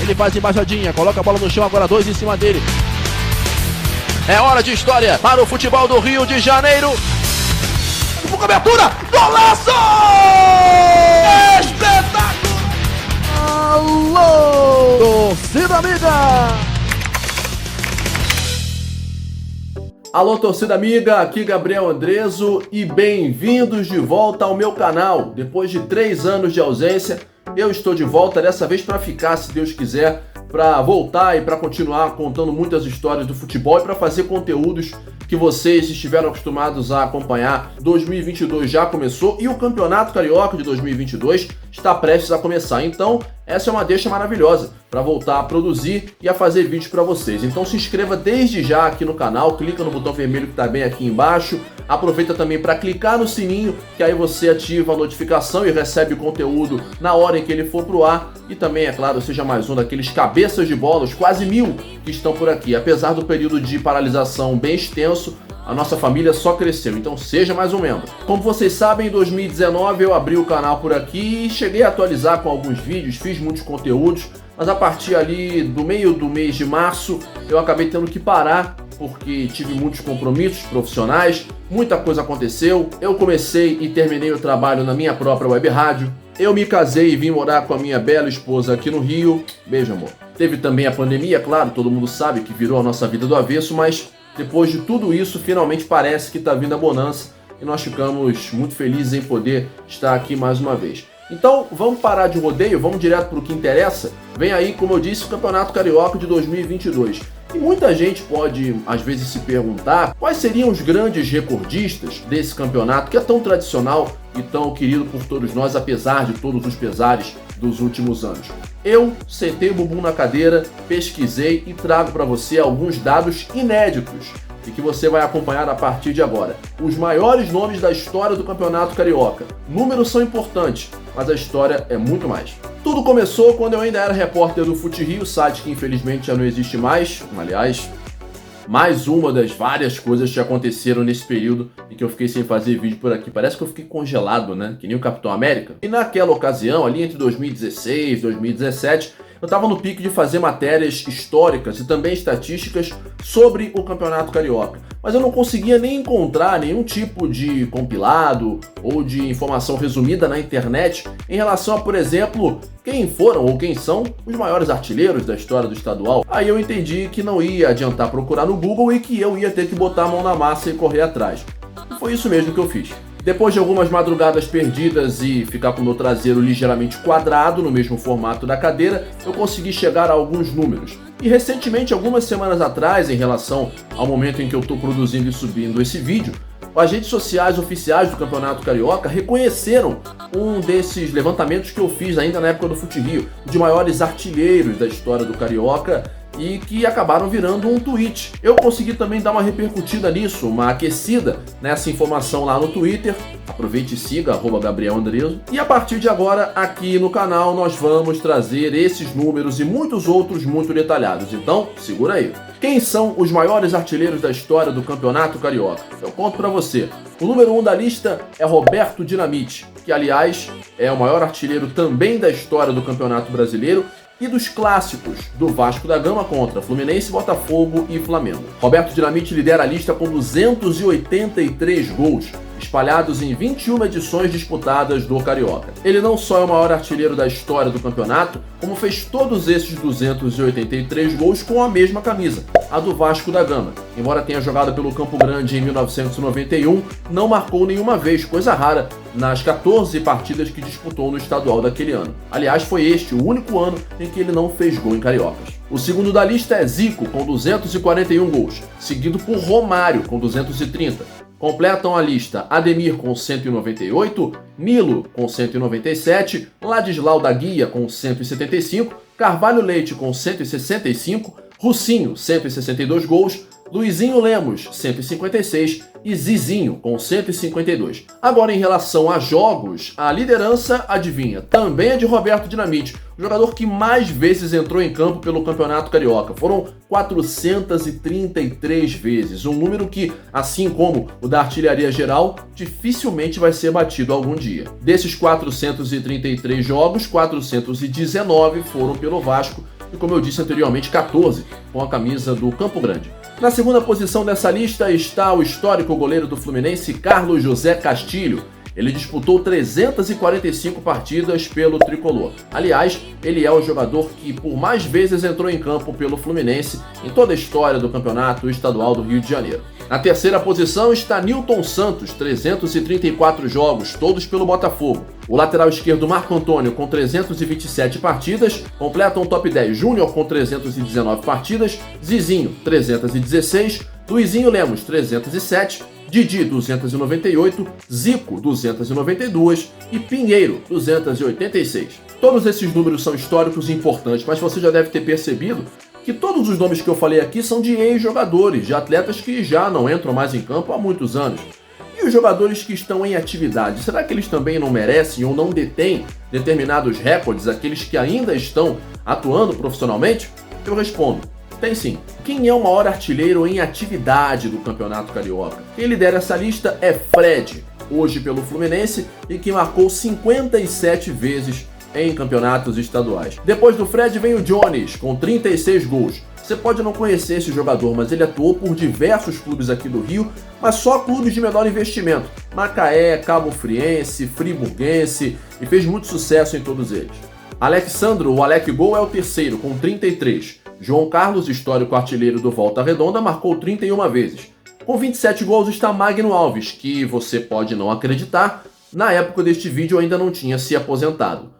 ele faz embaixadinha, coloca a bola no chão, agora 2 em cima dele. É hora de história para o futebol do Rio de Janeiro. Com cobertura, golaço! Espetáculo! Alô, torcida amiga! Alô, torcida amiga, aqui Gabriel Andreso e bem-vindos de volta ao meu canal. Depois de 3 anos de ausência, eu estou de volta, dessa vez para ficar, se Deus quiser, para voltar e para continuar contando muitas histórias do futebol e para fazer conteúdos que vocês estiveram acostumados a acompanhar. 2022 já começou e o Campeonato Carioca de 2022 está prestes a começar. Então, essa é uma deixa maravilhosa para voltar a produzir e a fazer vídeos para vocês. Então se inscreva desde já aqui no canal, clica no botão vermelho que está bem aqui embaixo. Aproveita também para clicar no sininho, que aí você ativa a notificação e recebe o conteúdo na hora em que ele for pro ar. E também, é claro, seja mais um daqueles cabeças de bola, os quase 1000 que estão por aqui. Apesar do período de paralisação bem extenso, a nossa família só cresceu, então seja mais um membro. Como vocês sabem, em 2019 eu abri o canal por aqui e cheguei a atualizar com alguns vídeos, fiz muitos conteúdos, mas a partir ali do meio do mês de março eu acabei tendo que parar porque tive muitos compromissos profissionais, muita coisa aconteceu, eu comecei e terminei o trabalho na minha própria web rádio, eu me casei e vim morar com a minha bela esposa aqui no Rio, beijo amor. Teve também a pandemia, claro, todo mundo sabe que virou a nossa vida do avesso, mas depois de tudo isso, finalmente parece que está vindo a bonança e nós ficamos muito felizes em poder estar aqui mais uma vez. Então, vamos parar de rodeio, vamos direto para o que interessa. Vem aí, como eu disse, o Campeonato Carioca de 2022. E muita gente pode, às vezes, se perguntar quais seriam os grandes recordistas desse campeonato que é tão tradicional e tão querido por todos nós, apesar de todos os pesares dos últimos anos. Eu sentei o bumbum na cadeira, pesquisei e trago para você alguns dados inéditos e que você vai acompanhar a partir de agora. Os maiores nomes da história do Campeonato Carioca. Números são importantes, mas a história é muito mais. Tudo começou quando eu ainda era repórter do Fute Rio, site que infelizmente já não existe mais. Aliás, mais uma das várias coisas que aconteceram nesse período em que eu fiquei sem fazer vídeo por aqui. Parece que eu fiquei congelado, né? Que nem o Capitão América. E naquela ocasião, ali entre 2016 e 2017, eu estava no pique de fazer matérias históricas e também estatísticas sobre o Campeonato Carioca. Mas eu não conseguia nem encontrar nenhum tipo de compilado ou de informação resumida na internet em relação a, por exemplo, quem foram ou quem são os maiores artilheiros da história do estadual. Aí eu entendi que não ia adiantar procurar no Google e que eu ia ter que botar a mão na massa e correr atrás. E foi isso mesmo que eu fiz. Depois de algumas madrugadas perdidas e ficar com o meu traseiro ligeiramente quadrado no mesmo formato da cadeira, eu consegui chegar a alguns números. E recentemente, algumas semanas atrás, em relação ao momento em que eu estou produzindo e subindo esse vídeo, as redes sociais oficiais do Campeonato Carioca reconheceram um desses levantamentos que eu fiz ainda na época do Fute Rio, de maiores artilheiros da história do Carioca, e que acabaram virando um tweet. Eu consegui também dar uma repercutida nisso, uma aquecida nessa informação lá no Twitter. Aproveite e siga, @Gabriel Andreso. E a partir de agora, aqui no canal, nós vamos trazer esses números e muitos outros muito detalhados. Então, segura aí. Quem são os maiores artilheiros da história do Campeonato Carioca? Eu conto pra você. O número 1 da lista é Roberto Dinamite, que aliás é o maior artilheiro também da história do Campeonato Brasileiro e dos clássicos do Vasco da Gama contra Fluminense, Botafogo e Flamengo. Roberto Dinamite lidera a lista com 283 gols, espalhados em 21 edições disputadas do Carioca. Ele não só é o maior artilheiro da história do campeonato, como fez todos esses 283 gols com a mesma camisa, a do Vasco da Gama. Embora tenha jogado pelo Campo Grande em 1991, não marcou nenhuma vez, coisa rara, nas 14 partidas que disputou no estadual daquele ano. Aliás, foi este o único ano em que ele não fez gol em Cariocas. O segundo da lista é Zico, com 241 gols, seguido por Romário, com 230. Completam a lista Ademir com 198, Nilo com 197, Ladislau da Guia com 175, Carvalho Leite com 165, Russinho 162 gols, Luizinho Lemos 156 e Zizinho com 152. Agora, em relação a jogos, a liderança, adivinha, também é de Roberto Dinamite, o jogador que mais vezes entrou em campo pelo Campeonato Carioca. Foram 433 vezes, um número que, assim como o da artilharia geral, dificilmente vai ser batido algum dia. Desses 433 jogos, 419 foram pelo Vasco e, como eu disse anteriormente, 14 com a camisa do Campo Grande. Na segunda posição dessa lista está o histórico goleiro do Fluminense, Carlos José Castilho. Ele disputou 345 partidas pelo tricolor. Aliás, ele é o jogador que por mais vezes entrou em campo pelo Fluminense em toda a história do Campeonato Estadual do Rio de Janeiro. Na terceira posição está Nilton Santos, 334 jogos, todos pelo Botafogo. O lateral esquerdo Marco Antônio, com 327 partidas, completa um top 10. Júnior, com 319 partidas, Zizinho, 316, Luizinho Lemos, 307, Didi, 298, Zico, 292 e Pinheiro, 286. Todos esses números são históricos e importantes, mas você já deve ter percebido que todos os nomes que eu falei aqui são de ex-jogadores, de atletas que já não entram mais em campo há muitos anos. E os jogadores que estão em atividade, será que eles também não merecem ou não detêm determinados recordes, aqueles que ainda estão atuando profissionalmente? Eu respondo, tem sim. Quem é o maior artilheiro em atividade do Campeonato Carioca? Quem lidera essa lista é Fred, hoje pelo Fluminense, e que marcou 57 vezes em campeonatos estaduais. Depois do Fred vem o Jones, com 36 gols. Você pode não conhecer esse jogador, mas ele atuou por diversos clubes aqui do Rio, mas só clubes de menor investimento. Macaé, Cabo Friense, Friburguense, e fez muito sucesso em todos eles. Alexandro, o Alec Gol, é o terceiro, com 33. João Carlos, histórico artilheiro do Volta Redonda, marcou 31 vezes. Com 27 gols está Magno Alves, que você pode não acreditar, na época deste vídeo ainda não tinha se aposentado.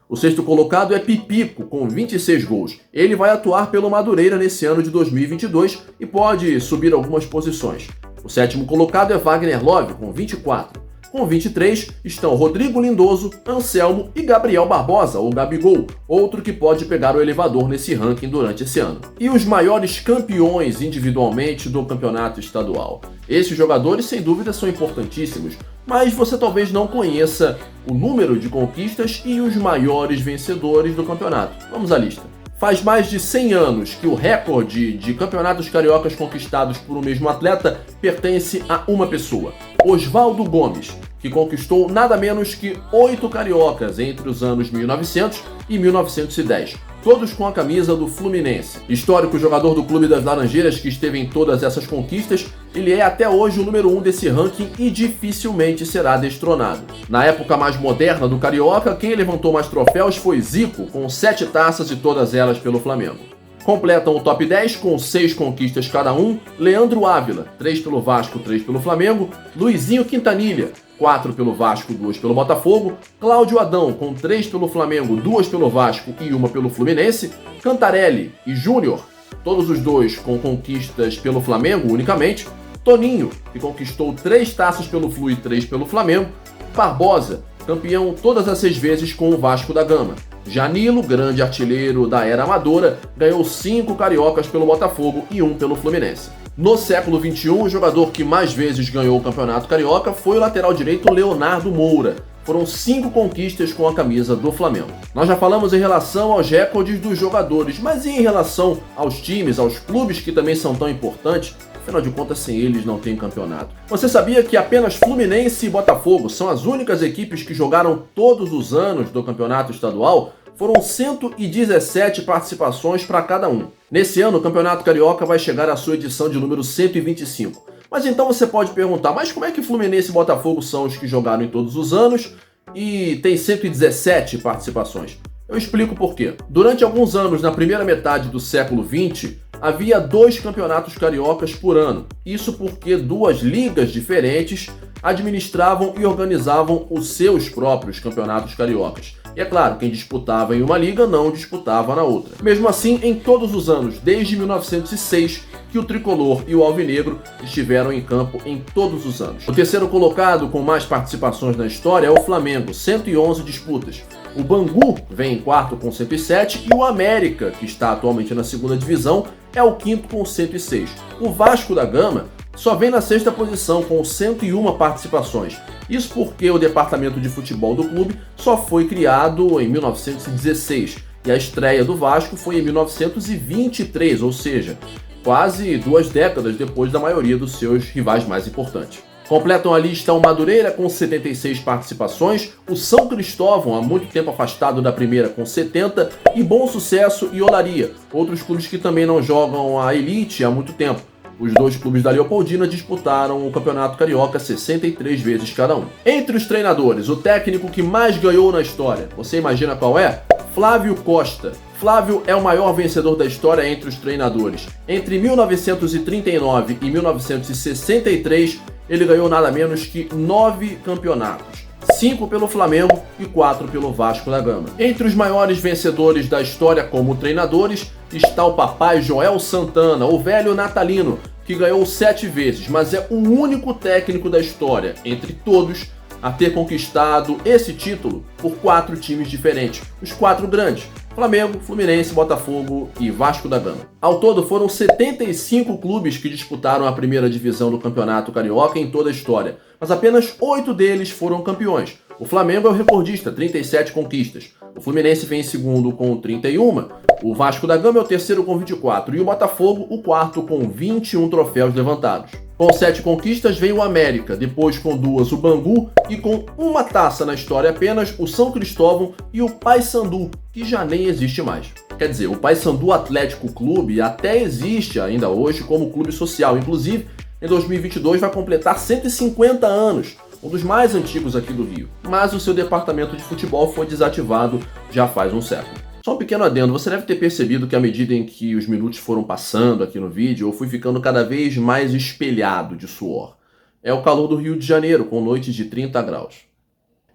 O sexto colocado é Pipico, com 26 gols. Ele vai atuar pelo Madureira nesse ano de 2022 e pode subir algumas posições. O sétimo colocado é Wagner Love, com 24. Com 23 estão Rodrigo Lindoso, Anselmo e Gabriel Barbosa, ou Gabigol, outro que pode pegar o elevador nesse ranking durante esse ano. E os maiores campeões individualmente do campeonato estadual. Esses jogadores, sem dúvida, são importantíssimos, mas você talvez não conheça o número de conquistas e os maiores vencedores do campeonato. Vamos à lista. Faz mais de 100 anos que o recorde de campeonatos cariocas conquistados por um mesmo atleta pertence a uma pessoa, Oswaldo Gomes, que conquistou nada menos que 8 cariocas entre os anos 1900 e 1910, todos com a camisa do Fluminense. Histórico jogador do Clube das Laranjeiras que esteve em todas essas conquistas, ele é até hoje o número 1 desse ranking e dificilmente será destronado. Na época mais moderna do Carioca, quem levantou mais troféus foi Zico, com 7 taças e todas elas pelo Flamengo. Completam o top 10 com 6 conquistas cada um, Leandro Ávila, 3 pelo Vasco, 3 pelo Flamengo, Luizinho Quintanilha, 4 pelo Vasco, 2 pelo Botafogo, Cláudio Adão, com 3 pelo Flamengo, 2 pelo Vasco e 1 pelo Fluminense, Cantarelli e Júnior, todos os dois com conquistas pelo Flamengo unicamente, Toninho, que conquistou 3 taças pelo Flu e 3 pelo Flamengo, Barbosa, campeão todas as 6 vezes com o Vasco da Gama. Janilo, grande artilheiro da era amadora, ganhou 5 cariocas pelo Botafogo e 1 pelo Fluminense. No século XXI, o jogador que mais vezes ganhou o Campeonato Carioca foi o lateral direito Leonardo Moura. Foram 5 conquistas com a camisa do Flamengo. Nós já falamos em relação aos recordes dos jogadores, mas e em relação aos times, aos clubes que também são tão importantes? Afinal de contas, sem eles não tem campeonato. Você sabia que apenas Fluminense e Botafogo são as únicas equipes que jogaram todos os anos do campeonato estadual? Foram 117 participações para cada um. Nesse ano, o Campeonato Carioca vai chegar à sua edição de número 125. Mas então você pode perguntar, mas como é que Fluminense e Botafogo são os que jogaram em todos os anos e tem 117 participações? Eu explico por quê. Durante alguns anos, na primeira metade do século XX, havia 2 campeonatos cariocas por ano. Isso porque 2 ligas diferentes administravam e organizavam os seus próprios campeonatos cariocas. E é claro, quem disputava em uma liga não disputava na outra. Mesmo assim, em todos os anos, desde 1906, que o tricolor e o alvinegro estiveram em campo em todos os anos. O terceiro colocado com mais participações na história é o Flamengo, 111 disputas. O Bangu vem em quarto com 107 e o América, que está atualmente na segunda divisão, é o quinto com 106. O Vasco da Gama só vem na sexta posição com 101 participações. Isso porque o departamento de futebol do clube só foi criado em 1916 e a estreia do Vasco foi em 1923, ou seja, quase 2 décadas depois da maioria dos seus rivais mais importantes. Completam a lista o Madureira com 76 participações, o São Cristóvão, há muito tempo afastado da primeira, com 70, e Bom Sucesso e Olaria, outros clubes que também não jogam a elite há muito tempo. Os dois clubes da Leopoldina disputaram o Campeonato Carioca 63 vezes cada um. Entre os treinadores, o técnico que mais ganhou na história, você imagina qual é? Flávio Costa. Flávio é o maior vencedor da história entre os treinadores. Entre 1939 e 1963, ele ganhou nada menos que 9 campeonatos. 5 pelo Flamengo e 4 pelo Vasco da Gama. Entre os maiores vencedores da história como treinadores, está o papai Joel Santana, o velho natalino, que ganhou 7 vezes, mas é o único técnico da história, entre todos, a ter conquistado esse título por 4 times diferentes, os 4 grandes: Flamengo, Fluminense, Botafogo e Vasco da Gama. Ao todo foram 75 clubes que disputaram a primeira divisão do Campeonato Carioca em toda a história, mas apenas 8 deles foram campeões. O Flamengo é o recordista, 37 conquistas. O Fluminense vem em segundo com 31, o Vasco da Gama é o terceiro com 24 e o Botafogo o quarto com 21 troféus levantados. Com 7 conquistas vem o América, depois com 2 o Bangu e com uma taça na história apenas o São Cristóvão e o Paysandu, que já nem existe mais. Quer dizer, o Paysandu Atlético Clube até existe ainda hoje como clube social, inclusive em 2022 vai completar 150 anos, um dos mais antigos aqui do Rio, mas o seu departamento de futebol foi desativado já faz um século. Só um pequeno adendo, você deve ter percebido que à medida em que os minutos foram passando aqui no vídeo, eu fui ficando cada vez mais espelhado de suor. É o calor do Rio de Janeiro, com noites de 30 graus.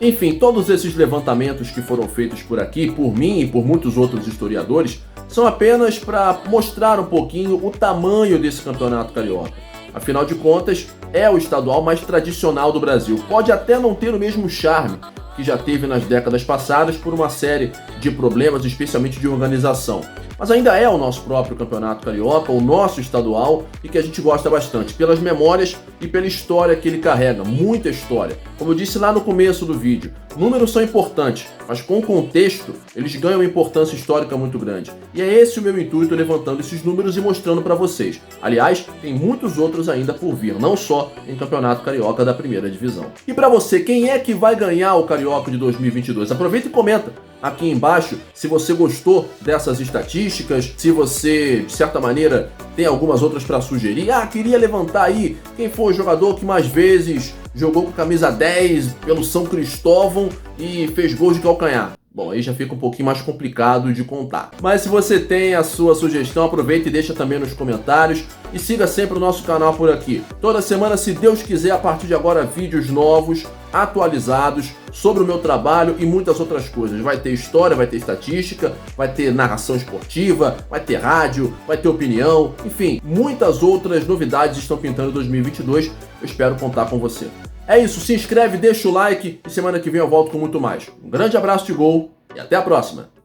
Enfim, todos esses levantamentos que foram feitos por aqui, por mim e por muitos outros historiadores, são apenas para mostrar um pouquinho o tamanho desse campeonato carioca. Afinal de contas, é o estadual mais tradicional do Brasil. Pode até não ter o mesmo charme que já teve nas décadas passadas por uma série de problemas, especialmente de organização. Mas ainda é o nosso próprio campeonato carioca, o nosso estadual, e que a gente gosta bastante, pelas memórias e pela história que ele carrega, muita história. Como eu disse lá no começo do vídeo, números são importantes, mas com o contexto, eles ganham uma importância histórica muito grande. E é esse o meu intuito levantando esses números e mostrando para vocês. Aliás, tem muitos outros ainda por vir, não só em campeonato carioca da primeira divisão. E para você, quem é que vai ganhar o Carioca de 2022? Aproveita e comenta aqui embaixo se você gostou dessas estatísticas, se você, de certa maneira, tem algumas outras para sugerir. Queria levantar aí quem foi o jogador que mais vezes jogou com camisa 10 pelo São Cristóvão e fez gols de calcanhar. Bom, aí já fica um pouquinho mais complicado de contar. Mas se você tem a sua sugestão, aproveita e deixa também nos comentários. E siga sempre o nosso canal por aqui. Toda semana, se Deus quiser, a partir de agora, vídeos novos, atualizados, sobre o meu trabalho e muitas outras coisas. Vai ter história, vai ter estatística, vai ter narração esportiva, vai ter rádio, vai ter opinião. Enfim, muitas outras novidades estão pintando em 2022. Eu espero contar com você. É isso, se inscreve, deixa o like e semana que vem eu volto com muito mais. Um grande abraço de gol e até a próxima!